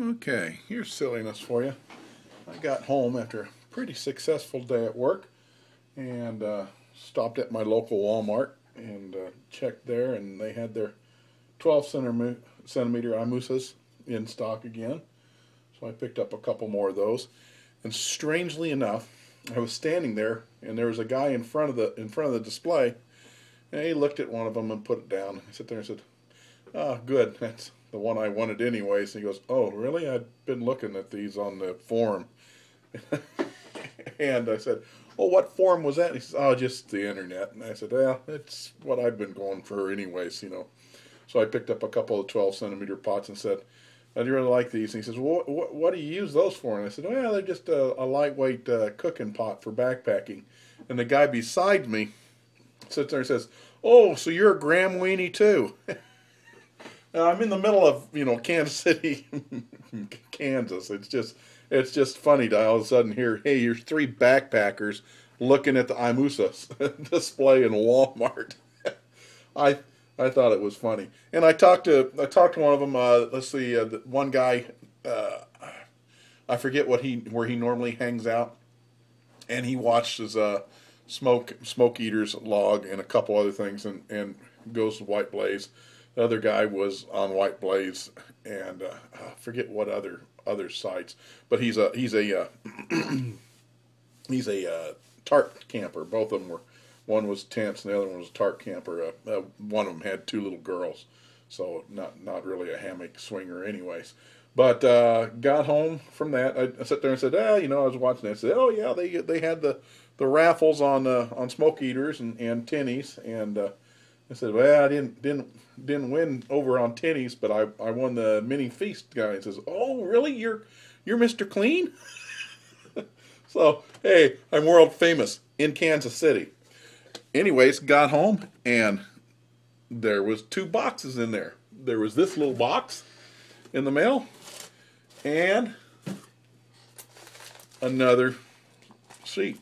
Okay, here's silliness for you. I got home after a pretty successful day at work and stopped at my local Walmart and checked there, and they had their 12 centimeter imusas in stock again. So I picked up a couple more of those. And strangely enough, I was standing there, and there was a guy in front of the display, and he looked at one of them and put it down. I sat there and said, "Oh, good. That's the one I wanted anyways." And he goes, "Oh, really? I've been looking at these on the forum." And I said, "Oh, what forum was that?" And he says, "Oh, just the internet." And I said, "Well, it's what I've been going for anyways. So I picked up a couple of 12 centimeter pots and said, "I'd really like these." And he says, "Well, what do you use those for?" And I said, "Well, they're just a lightweight cooking pot for backpacking." And the guy beside me sits there and says, "Oh, so you're a Graham weenie too?" Now, I'm in the middle of Kansas City, Kansas. It's just funny to all of a sudden hear, "Hey, you're three backpackers looking at the imusa display in Walmart." I I thought it was funny, and I talked to one of them. Let's see, the one guy. I forget where he normally hangs out, and he watches Smokeeater's log and a couple other things, and goes to White Blaze. The other guy was on White Blaze, and I forget what other sites, but he's a he's a tarp camper. Both of them were. One was tents, and the other one was a tarp camper. One of them had two little girls, so not really a hammock swinger, anyways. But got home from that. I sat there and said, I was watching that. I said, "Oh yeah, they had the raffles on Smoke Eaters and tinnies," and I said, "Well, I didn't win over on tinnies, but I won the mini feast guy." He says, "Oh really? You're Mr. Clean?" So hey, I'm world famous in Kansas City. Anyways, got home, and there was two boxes in there. There was this little box in the mail, and another sheet,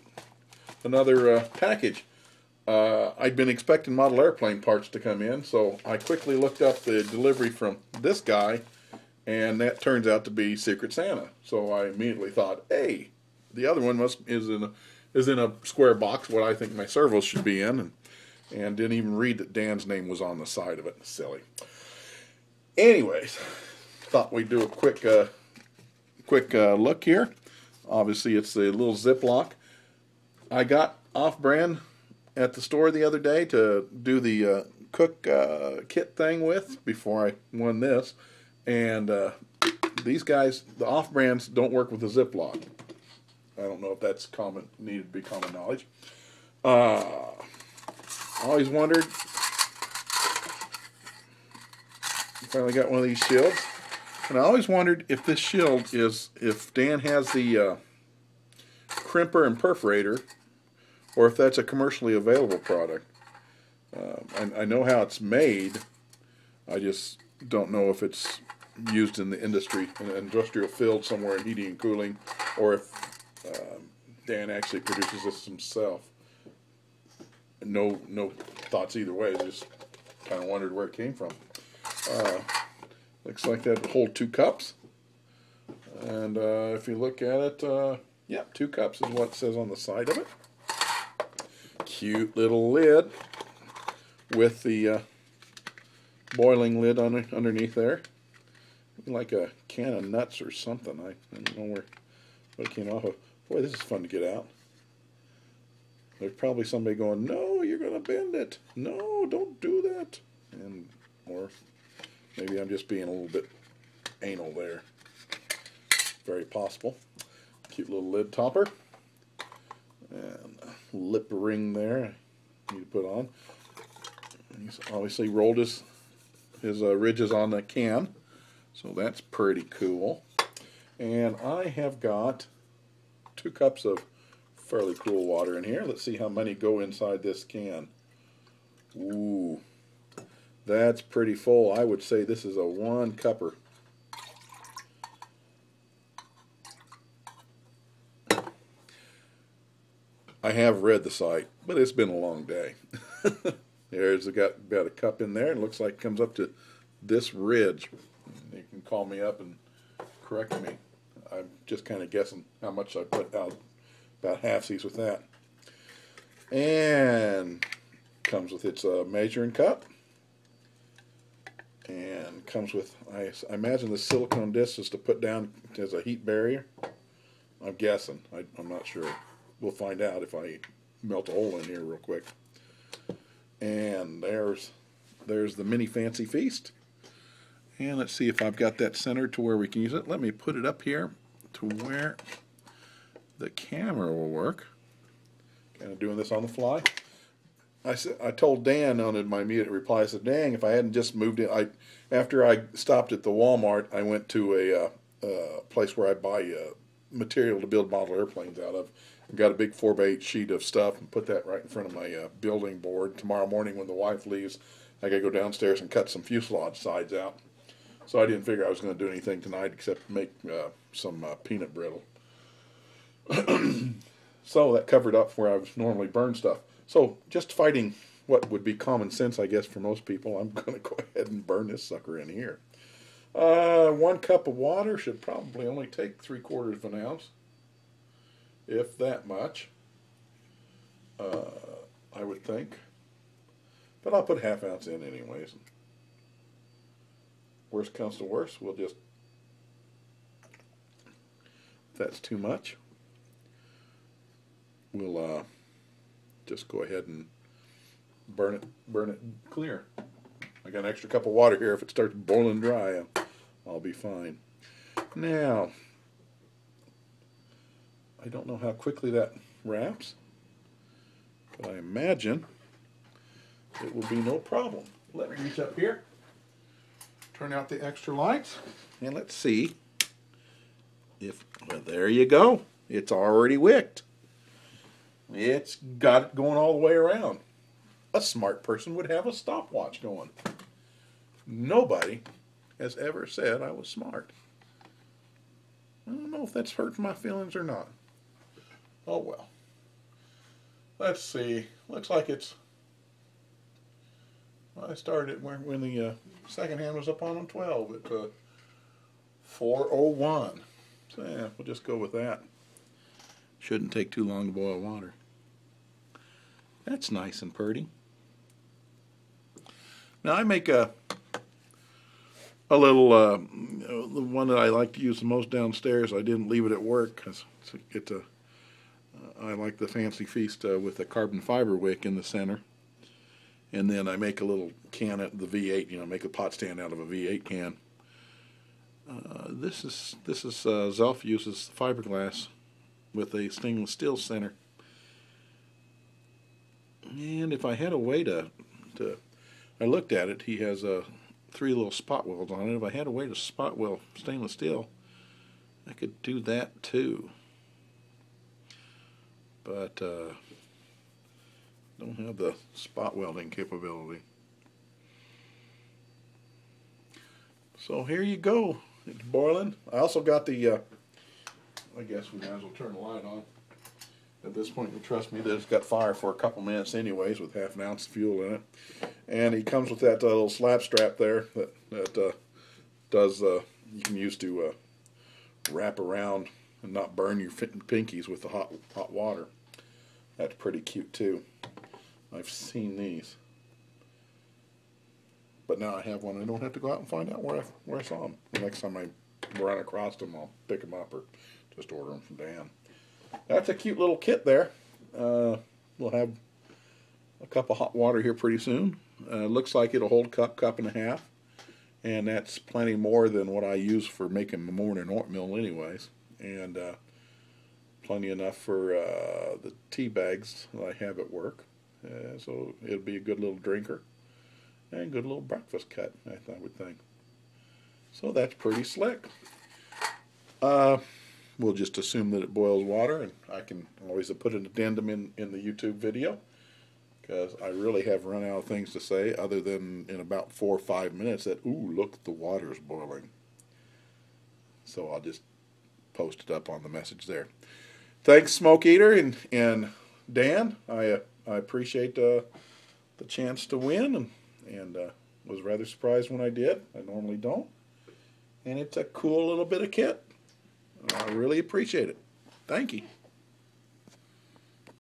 another package. I'd been expecting model airplane parts to come in, so I quickly looked up the delivery from this guy, and that turns out to be Secret Santa. So I immediately thought, hey, the other one is in a square box, what I think my servos should be in, and didn't even read that Dan's name was on the side of it. Silly. Anyways, thought we'd do a quick look here. Obviously, it's a little Ziploc. I got off-brand at the store the other day to do the cook kit thing with before I won this, and these guys, the off-brands, don't work with the Ziploc. I don't know if that's needed to be common knowledge. Always wondered. Finally got one of these shields, and I always wondered if this shield if Dan has the crimper and perforator, or if that's a commercially available product. I know how it's made. I just don't know if it's used in the industrial field somewhere in heating and cooling, or if Dan actually produces this himself. No thoughts either way. Just kind of wondered where it came from. Looks like that hold 2 cups. And if you look at it, yeah, 2 cups is what it says on the side of it. Cute little lid with the boiling lid underneath there. Like a can of nuts or something. I don't know what it came off of. Boy, this is fun to get out. There's probably somebody going, "No, you're going to bend it. No, don't do that." Or maybe I'm just being a little bit anal there. Very possible. Cute little lid topper. And a lip ring there I need to put on. He's obviously rolled his ridges on the can. So that's pretty cool. And I have got 2 cups of fairly cool water in here. Let's see how many go inside this can. Ooh, that's pretty full. I would say this is a 1-cupper. I have read the site, but it's been a long day. There's got a cup in there. It looks like it comes up to this ridge. You can call me up and correct me. I'm just kind of guessing how much I put out. About halfsies with that. And comes with its measuring cup. And comes with, I imagine the silicone disc is to put down as a heat barrier. I'm guessing. I'm not sure. We'll find out if I melt a hole in here real quick. And there's the mini Fancee Feast. And let's see if I've got that centered to where we can use it. Let me put it up here to where the camera will work. Kind of doing this on the fly. I told Dan on my immediate reply, I said, dang, if I hadn't just moved in. After I stopped at the Walmart, I went to a place where I buy material to build model airplanes out of. I got a big 4x8 sheet of stuff and put that right in front of my building board. Tomorrow morning when the wife leaves, I got to go downstairs and cut some fuselage sides out. So I didn't figure I was going to do anything tonight except make some peanut brittle. So that covered up where I would normally burn stuff. So just fighting what would be common sense, I guess, for most people, I'm going to go ahead and burn this sucker in here. 1 cup of water should probably only take 3/4 of an ounce, if that much, I would think. But I'll put ½ ounce in anyways. Worst comes to worst, we'll just, if that's too much, we'll just go ahead and burn it clear. I got an extra cup of water here. If it starts boiling dry, I'll be fine. Now, I don't know how quickly that wraps, but I imagine it will be no problem. Let me reach up here, turn out the extra lights, and let's see if, well, there you go. It's already wicked. It's got it going all the way around. A smart person would have a stopwatch going. Nobody has ever said I was smart. I don't know if that's hurting my feelings or not. Oh well. Let's see. Looks like it's, I started when the second hand was up on 12 at 4:01. So yeah, we'll just go with that. Shouldn't take too long to boil water. That's nice and pretty. Now I make a little, the one that I like to use the most downstairs. I didn't leave it at work because I like the Fancee Feast with a carbon fiber wick in the center. And then I make a little can at the V8, make a pot stand out of a V8 can. This is Zelph uses fiberglass with a stainless steel center. And if I had a way to I looked at it, he has 3 little spot welds on it. If I had a way to spot weld stainless steel, I could do that too. But don't have the spot welding capability. So here you go. It's boiling. I also got the, I guess we might as well turn the light on. At this point, you trust me that it's got fire for a couple minutes anyways with ½ ounce of fuel in it. And he comes with that little slap strap there that does, you can use to wrap around and not burn your pinkies with the hot water. That's pretty cute too. I've seen these. But now I have one. I don't have to go out and find out where I saw them. The next time I run across them, I'll pick them up or just order them from Dan. That's a cute little kit there. We'll have a cup of hot water here pretty soon. Looks like it'll hold cup and a half. And that's plenty more than what I use for making my morning oatmeal anyways. And plenty enough for the tea bags that I have at work. So it'll be a good little drinker. And good little breakfast cut, I would think. So that's pretty slick. We'll just assume that it boils water, and I can always put an addendum in the YouTube video, because I really have run out of things to say other than in about 4 or 5 minutes that, ooh, look, the water's boiling. So I'll just post it up on the message there. Thanks, Smoke Eater and Dan. I appreciate the chance to win, and was rather surprised when I did. I normally don't. and it's a cool little bit of kit. I really appreciate it. Thank you.